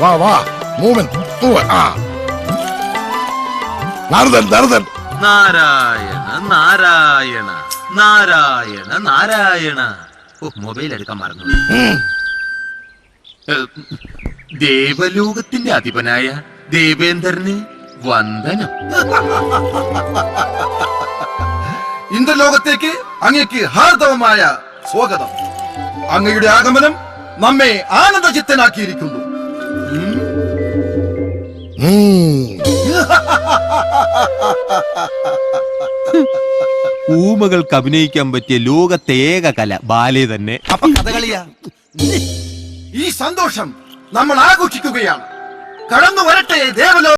വാ വാ മൂവ് ആ നാരദൻ നാരായണ നാരായണ നാരായണ നാരായണ. മൊബൈൽ എടുക്കാൻ മറന്നു. ദേവലോകത്തിന്റെ അധിപനായ ദേവേന്ദ്രന് വന്ദനം. ഇന്ദ്രലോകത്തേക്ക് അങ്ങേക്ക് ഹാർദവമായ സ്വാഗതം. അങ്ങയുടെ ആഗമനം നമ്മെ ആനന്ദചിത്തനാക്കിയിരിക്കുന്നു. ഊമകൾക്ക് അഭിനയിക്കാൻ പറ്റിയ ലോകത്തെ ഏക കല ബാലെ തന്നെ. അപ്പൊ കഥകളിയാ. ഈ സന്തോഷം നമ്മൾ ആഘോഷിക്കുകയാണ്. കടന്നു വരട്ടെ ദേവലോ